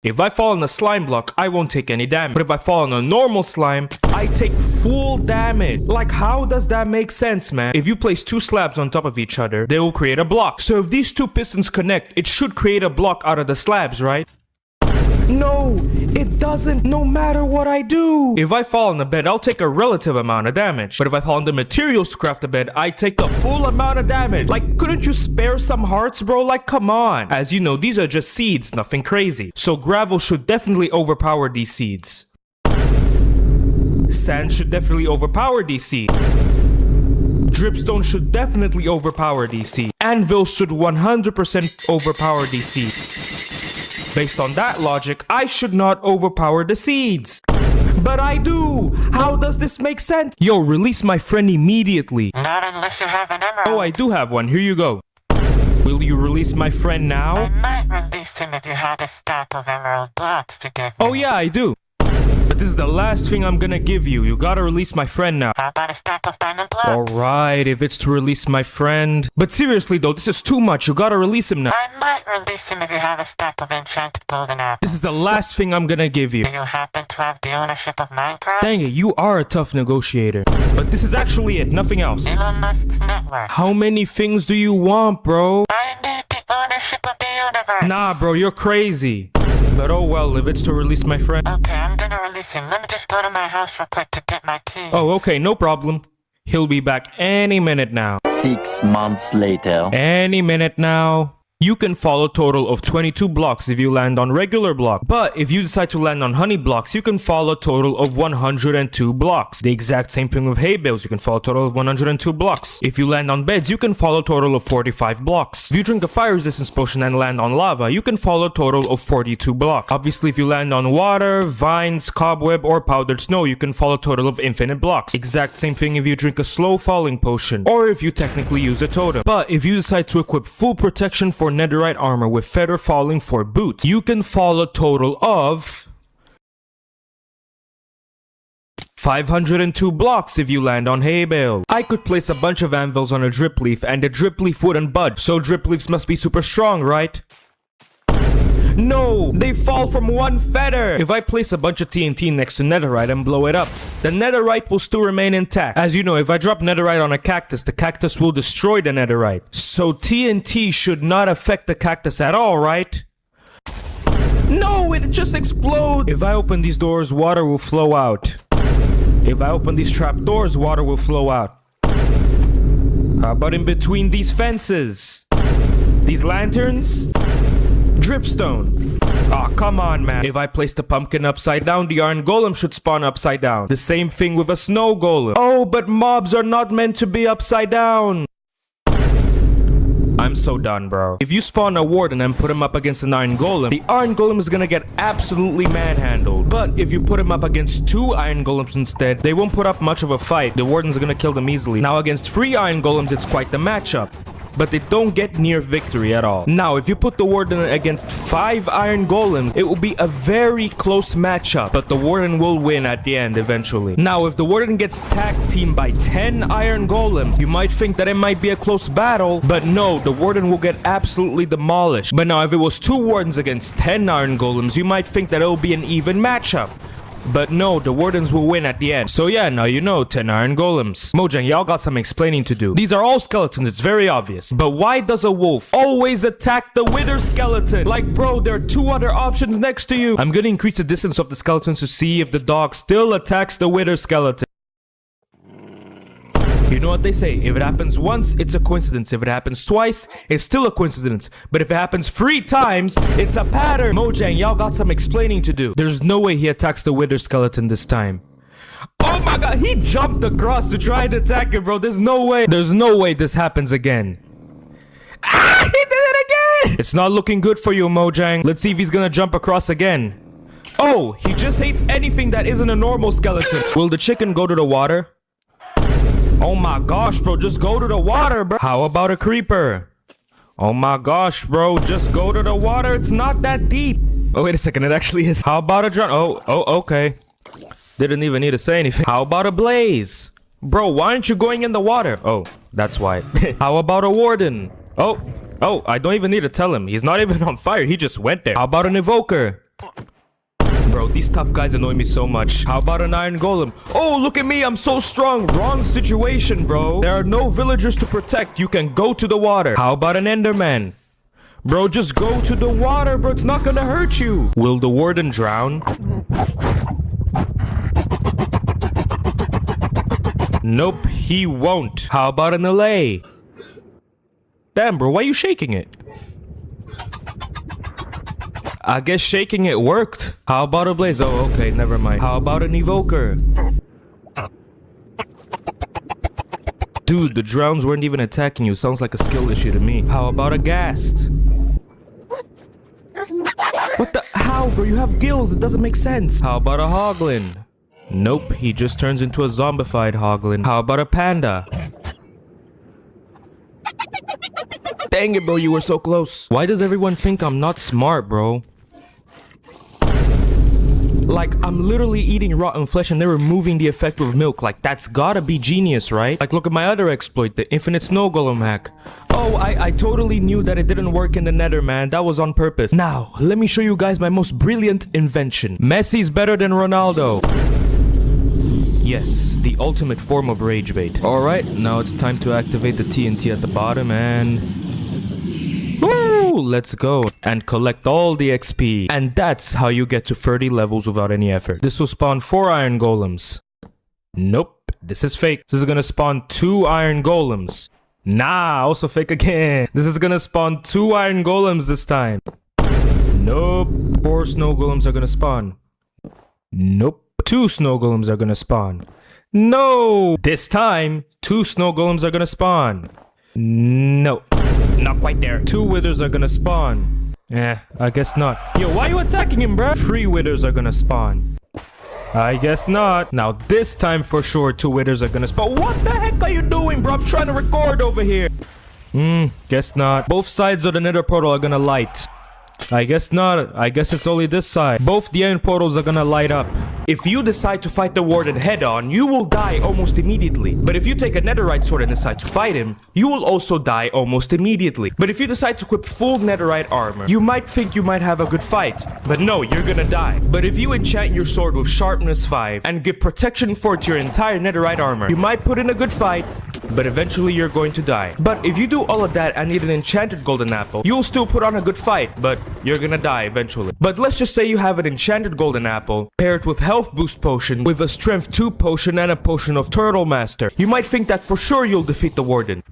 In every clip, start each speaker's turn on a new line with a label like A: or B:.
A: If I fall on a slime block, I won't take any damage. But if I fall on a normal slime, I take full damage. Like, how does that make sense, man? If you place two slabs on top of each other, they will create a block. So if these two pistons connect, it should create a block out of the slabs, right? No, it doesn't, no matter what I do. If I fall on the bed, I'll take a relative amount of damage. But if I fall on the materials to craft the bed, I take the full amount of damage. Like, couldn't you spare some hearts, bro? Like, come on. As you know, these are just seeds, nothing crazy. So gravel should definitely overpower these seeds. Sand should definitely overpower these seeds. Dripstone should definitely overpower these seeds. Anvil should 100% overpower these seeds. Based on that logic, I should not overpower the seeds. But I do! How does this make sense? Yo, release my friend immediately.
B: Not unless you have an emerald.
A: Oh, I do have one. Here you go. Will you release my friend
B: I
A: now?
B: might release him if you had a stack of emerald blocks to give me.
A: Oh yeah, I do. But this is the last thing I'm gonna give you. You gotta release my friend now.
B: How about a stack of diamond blocks?
A: Alright, if it's to release my friend. But seriously though, this is too much. You gotta release him now.
B: I might release him if you have a stack of enchanted golden apples.
A: This is the last thing I'm gonna give you.
B: Do you happen to have the ownership of Minecraft?
A: Dang it, you are a tough negotiator. But this is actually it, nothing else.
B: Elon Musk's network.
A: How many things do you want, bro?
B: I need the ownership of the universe.
A: Nah, bro, you're crazy. But oh well, if it's to release my friend.
B: Okay, I'm gonna release him. Let me just go to my house real quick to get my keys.
A: Oh, okay, no problem. He'll be back any minute now.
C: 6 months later.
A: Any minute now. You can fall a total of 22 blocks if you land on regular block. But if you decide to land on honey blocks, you can fall a total of 102 blocks. The exact same thing with hay bales, you can fall a total of 102 blocks. If you land on beds, you can fall a total of 45 blocks. If you drink a fire resistance potion and land on lava, you can fall a total of 42 blocks. Obviously, if you land on water, vines, cobweb, or powdered snow, you can fall a total of infinite blocks. Exact same thing if you drink a slow falling potion, or if you technically use a totem. But if you decide to equip full protection for netherite armor with feather falling for boots, you can fall a total of 502 blocks if you land on hay bale. I could place a bunch of anvils on a drip leaf and the drip leaf wouldn't budge, so drip leaves must be super strong, right? No, they fall from one feather. If I place a bunch of TNT next to netherite and blow it up, the netherite will still remain intact. As you know, if I drop netherite on a cactus, the cactus will destroy the netherite. So TNT should not affect the cactus at all, right? No, it just explodes. If I open these doors, water will flow out. If I open these trap doors, water will flow out. How about in between these fences? These lanterns? Dripstone. Aw, oh, come on, man. If I place the pumpkin upside down, the iron golem should spawn upside down. The same thing with a snow golem. Oh, but mobs are not meant to be upside down. I'm so done, bro. If you spawn a warden and put him up against an iron golem, the iron golem is gonna get absolutely manhandled. But if you put him up against 2 iron golems instead, they won't put up much of a fight. The warden's gonna kill them easily. Now against 3 iron golems, it's quite the matchup, but they don't get near victory at all. Now, if you put the warden against 5 iron golems, it will be a very close matchup, but the warden will win at the end eventually. Now, if the warden gets tag teamed by 10 iron golems, you might think that it might be a close battle, but no, the warden will get absolutely demolished. But now, if it was 2 wardens against 10 iron golems, you might think that it will be an even matchup. But no, the wardens will win at the end. So yeah, now you know, 10 iron golems. Mojang, y'all got some explaining to do. These are all skeletons, it's very obvious. But why does a wolf always attack the wither skeleton? Like, bro, there are 2 other options next to you. I'm gonna increase the distance of the skeletons to see if the dog still attacks the wither skeleton. You know what they say, if it happens once, it's a coincidence. If it happens twice, it's still a coincidence. But if it happens 3 times, it's a pattern. Mojang, y'all got some explaining to do. There's no way he attacks the wither skeleton this time. Oh my god, he jumped across to try and attack it, bro. There's no way this happens again. Ah, he did it again! It's not looking good for you, Mojang. Let's see if he's gonna jump across again. Oh, he just hates anything that isn't a normal skeleton. Will the chicken go to the water? Oh my gosh, bro, just go to the water, bro. How about a creeper? Oh my gosh, bro, just go to the water. It's not that deep. Oh, wait a second, it actually is. How about a drum? Oh, okay. Didn't even need to say anything. How about a blaze? Bro, why aren't you going in the water? Oh, that's why. How about a warden? Oh, I don't even need to tell him. He's not even on fire. He just went there. How about an evoker? Bro, these tough guys annoy me so much. How about an iron golem? Oh, look at me, I'm so strong. Wrong situation, bro. There are no villagers to protect. You can go to the water. How about an enderman? Bro, just go to the water, bro. It's not gonna hurt you. Will the warden drown? Nope, he won't. How about an allay? Damn, bro, why are you shaking it? I guess shaking it worked. How about a blaze? Oh, okay, never mind. How about an evoker? Dude, the drowns weren't even attacking you. Sounds like a skill issue to me. How about a ghast? What the? How, bro? You have gills. It doesn't make sense. How about a hoglin? Nope, he just turns into a zombified hoglin. How about a panda? Dang it, bro, you were so close. Why does everyone think I'm not smart, bro? Like, I'm literally eating rotten flesh and they're removing the effect with milk. Like, that's gotta be genius, right? Like, look at my other exploit, the infinite snow golem hack. Oh, I totally knew that it didn't work in the nether, man. That was on purpose. Now, let me show you guys my most brilliant invention. Messi's better than Ronaldo. Yes, the ultimate form of rage bait. Alright, now it's time to activate the TNT at the bottom and... Woo! Let's go and collect all the XP. And that's how you get to 30 levels without any effort. This will spawn 4 iron golems. Nope, this is fake. This is gonna spawn 2 iron golems. Nah, also fake again. This is gonna spawn 2 iron golems this time. Nope, 4 snow golems are gonna spawn. Nope, 2 snow golems are gonna spawn. No! This time, 2 snow golems are gonna spawn. No. Not quite there. 2 withers are gonna spawn. I guess not. Yo, why are you attacking him, bruh? 3 withers are gonna spawn. I guess not. Now this time for sure 2 withers are gonna spawn. What the heck are you doing, bro? I'm trying to record over here. Guess not. Both sides of the nether portal are gonna light. I guess not. I guess it's only this side. Both the iron portals are gonna light up. If you decide to fight the warden head on, you will die almost immediately. But if you take a netherite sword and decide to fight him, you will also die almost immediately. But if you decide to equip full netherite armor, you might think you might have a good fight. But no, you're gonna die. But if you enchant your sword with sharpness 5 and give protection 4 to your entire netherite armor, you might put in a good fight, but eventually you're going to die. But if you do all of that and need an enchanted golden apple, you'll still put on a good fight, but you're gonna die eventually. But let's just say you have an enchanted golden apple paired with health boost potion, with a strength 2 potion and a potion of turtle master. You might think that for sure you'll defeat the warden.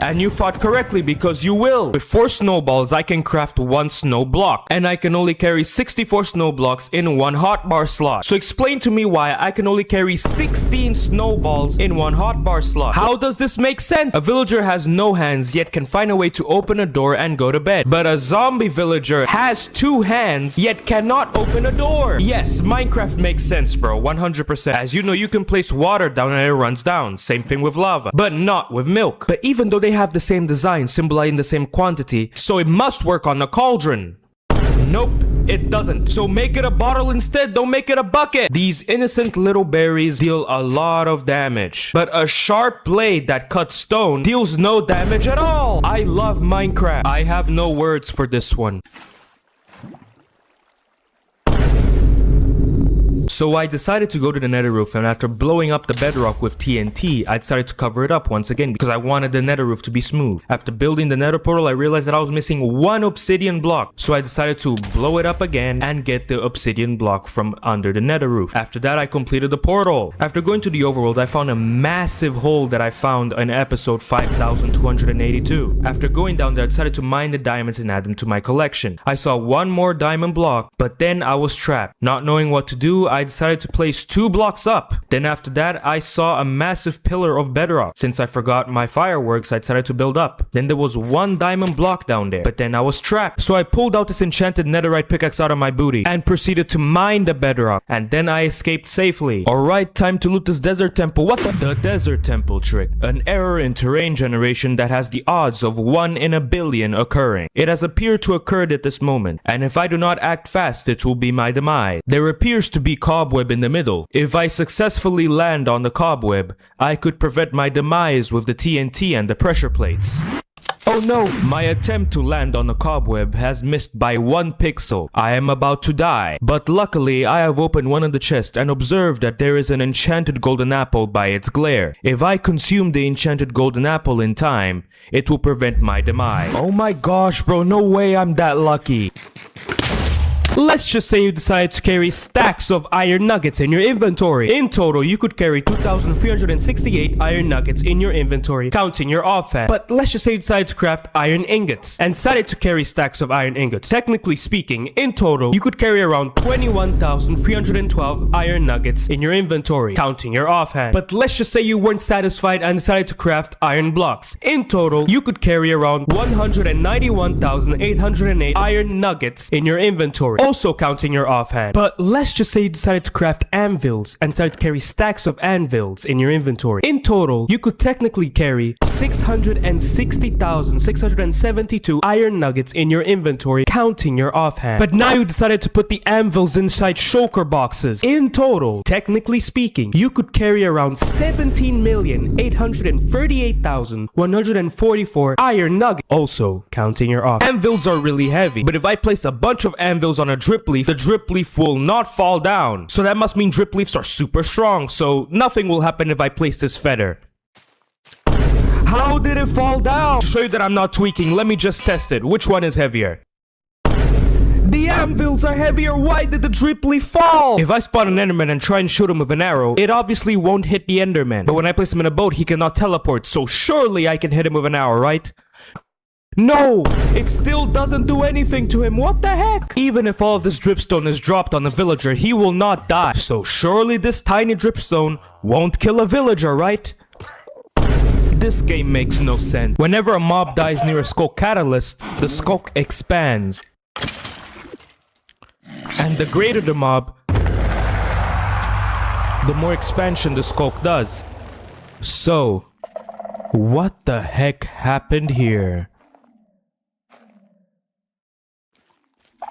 A: And you thought correctly, because you will. With 4 snowballs, I can craft 1 snow block. And I can only carry 64 snow blocks in 1 hotbar slot. So explain to me why I can only carry 16 snowballs in 1 hotbar slot. How does this make sense? A villager has no hands, yet can find a way to open a door and go to bed. But a zombie villager has 2 hands, yet cannot open a door. Yes, Minecraft makes sense, bro. 100%. As you know, you can place water down and it runs down. Same thing with lava. But not with milk. But even though they have the same design, symbolizing the same quantity, so it must work on the cauldron. Nope, it doesn't. So make it a bottle instead, don't make it a bucket. These innocent little berries deal a lot of damage, but a sharp blade that cuts stone deals no damage at all. I love Minecraft. I have no words for this one. So I decided to go to the nether roof, and after blowing up the bedrock with TNT, I decided to cover it up once again because I wanted the nether roof to be smooth. After building the nether portal, I realized that I was missing 1 obsidian block. So I decided to blow it up again and get the obsidian block from under the nether roof. After that, I completed the portal. After going to the overworld, I found a massive hole that I found in episode 5282. After going down there, I decided to mine the diamonds and add them to my collection. I saw 1 more diamond block, but then I was trapped. Not knowing what to do, I decided to place 2 blocks up. Then after that, I saw a massive pillar of bedrock. Since I forgot my fireworks, I decided to build up. Then there was 1 diamond block down there, but then I was trapped. So I pulled out this enchanted netherite pickaxe out of my booty and proceeded to mine the bedrock. And then I escaped safely. Alright, time to loot this desert temple. What the desert temple trick? An error in terrain generation that has the odds of 1 in a billion occurring. It has appeared to occur at this moment, and if I do not act fast, it will be my demise. There appears to be cobweb in the middle. If I successfully land on the cobweb, I could prevent my demise with the TNT and the pressure plates. Oh no! My attempt to land on a cobweb has missed by 1 pixel. I am about to die. But luckily, I have opened one of the chests and observed that there is an enchanted golden apple by its glare. If I consume the enchanted golden apple in time, it will prevent my demise. Oh my gosh, bro, no way I'm that lucky. Let's just say you decide to carry stacks of iron nuggets in your inventory. In total, you could carry 2,368 iron nuggets in your inventory, counting your offhand. But let's just say you decide to craft iron ingots and decided to carry stacks of iron ingots. Technically speaking, in total, you could carry around 21,312 iron nuggets in your inventory, counting your offhand. But let's just say you weren't satisfied and decided to craft iron blocks. In total, you could carry around 191,808 iron nuggets in your inventory, also counting your offhand. But let's just say you decided to craft anvils and decided to carry stacks of anvils in your inventory. In total, you could technically carry 660,672 iron nuggets in your inventory, counting your offhand. But now you decided to put the anvils inside shulker boxes. In total, technically speaking, you could carry around 17,838,144 iron nuggets, also counting your offhand. Anvils are really heavy, but if I place a bunch of anvils on a drip leaf, the drip leaf will not fall down. So that must mean drip leaves are super strong, so nothing will happen if I place this feather. How did it fall down? To show you that I'm not tweaking, let me just test it. Which one is heavier? The anvils are heavier. Why did the drip leaf fall? If I spot an enderman and try and shoot him with an arrow, it obviously won't hit the enderman. But when I place him in a boat, he cannot teleport, so surely I can hit him with an arrow, right? No, it still doesn't do anything to him. What the heck? Even if all of this dripstone is dropped on a villager, he will not die. So surely this tiny dripstone won't kill a villager, right? This game makes no sense. Whenever a mob dies near a skulk catalyst, the skulk expands. And the greater the mob, the more expansion the skulk does. So, what the heck happened here?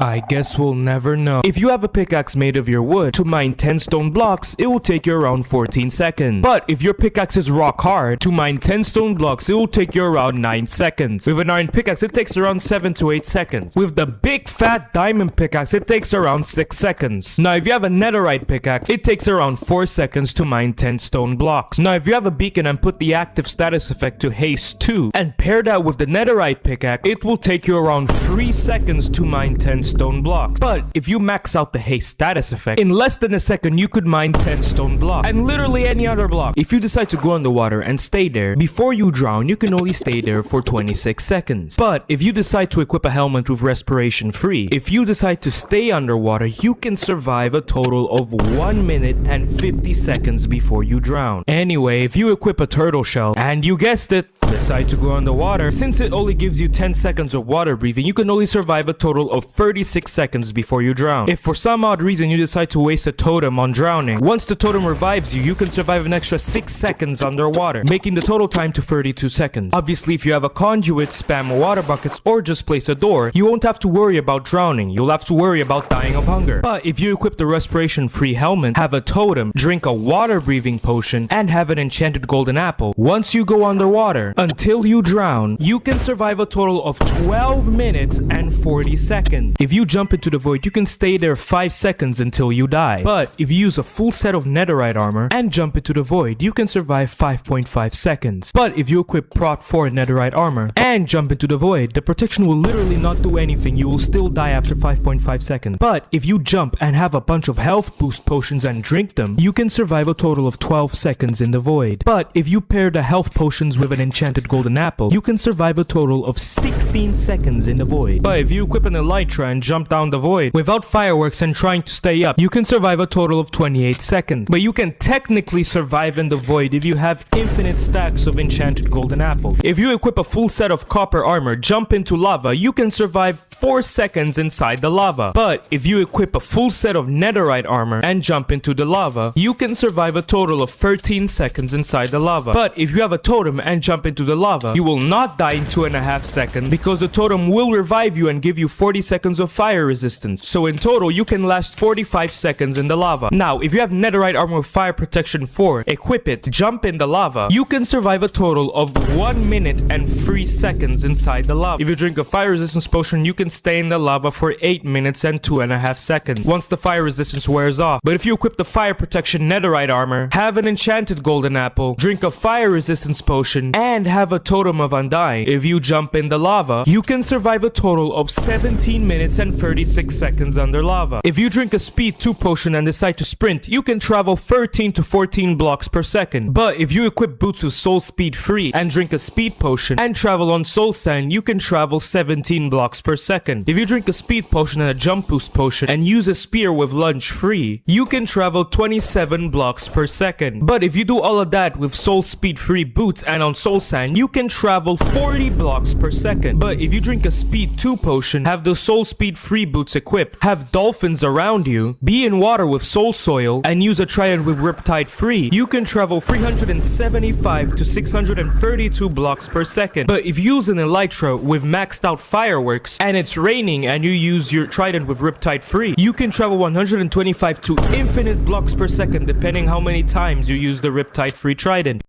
A: I guess we'll never know. If you have a pickaxe made of your wood, to mine 10 stone blocks, it will take you around 14 seconds. But if your pickaxe is rock hard, to mine 10 stone blocks, it will take you around 9 seconds. With an iron pickaxe, it takes around 7 to 8 seconds. With the big fat diamond pickaxe, it takes around 6 seconds. Now if you have a netherite pickaxe, it takes around 4 seconds to mine 10 stone blocks. Now if you have a beacon and put the active status effect to haste 2, and pair that with the netherite pickaxe, it will take you around 3 seconds to mine 10 stone blocks. But if you max out the haste status effect, in less than a second you could mine 10 stone blocks, and literally any other block. If you decide to go underwater and stay there, before you drown, you can only stay there for 26 seconds. But if you decide to equip a helmet with respiration free, if you decide to stay underwater, you can survive a total of 1 minute and 50 seconds before you drown. Anyway, if you equip a turtle shell, and you guessed it, decide to go underwater, since it only gives you 10 seconds of water breathing, you can only survive a total of 36 seconds before you drown. If for some odd reason you decide to waste a totem on drowning, once the totem revives you, you can survive an extra 6 seconds underwater, making the total time to 32 seconds. Obviously, if you have a conduit, spam water buckets, or just place a door, you won't have to worry about drowning. You'll have to worry about dying of hunger. But if you equip the respiration free helmet, have a totem, drink a water breathing potion, and have an enchanted golden apple, once you go underwater, until you drown, you can survive a total of 12 minutes and 40 seconds. If you jump into the void, you can stay there 5 seconds until you die. But if you use a full set of netherite armor and jump into the void, you can survive 5.5 seconds. But if you equip prot 4 netherite armor and jump into the void, the protection will literally not do anything. You will still die after 5.5 seconds. But if you jump and have a bunch of health boost potions and drink them, you can survive a total of 12 seconds in the void. But if you pair the health potions with an enchanted golden apple, you can survive a total of 16 seconds in the void. But if you equip an elytra and jump down the void without fireworks and trying to stay up, you can survive a total of 28 seconds. But you can technically survive in the void if you have infinite stacks of enchanted golden apples. If you equip a full set of copper armor, jump into lava, you can survive 4 seconds inside the lava. But if you equip a full set of netherite armor and jump into the lava, you can survive a total of 13 seconds inside the lava. But if you have a totem and jump into into the lava. You will not die in 2.5 seconds because the totem will revive you and give you 40 seconds of fire resistance. So in total, you can last 45 seconds in the lava. Now, if you have netherite armor with fire protection 4, equip it, jump in the lava, you can survive a total of 1 minute and 3 seconds inside the lava. If you drink a fire resistance potion, you can stay in the lava for 8 minutes and 2.5 seconds once the fire resistance wears off. But if you equip the fire protection netherite armor, have an enchanted golden apple, drink a fire resistance potion, and have a totem of undying, if you jump in the lava, you can survive a total of 17 minutes and 36 seconds under lava. If you drink a speed 2 potion and decide to sprint, you can travel 13 to 14 blocks per second. But if you equip boots with soul speed 3 and drink a speed potion and travel on soul sand, you can travel 17 blocks per second. If you drink a speed potion and a jump boost potion and use a spear with lunge 3, you can travel 27 blocks per second. But if you do all of that with soul speed 3 boots and on soul sand, you can travel 40 blocks per second. But if you drink a speed 2 potion, have the soul speed 3 boots equipped, have dolphins around you, be in water with soul soil, and use a trident with riptide 3, you can travel 375 to 632 blocks per second. But if you use an elytra with maxed out fireworks and it's raining and you use your trident with riptide 3, you can travel 125 to infinite blocks per second depending how many times you use the riptide 3 trident.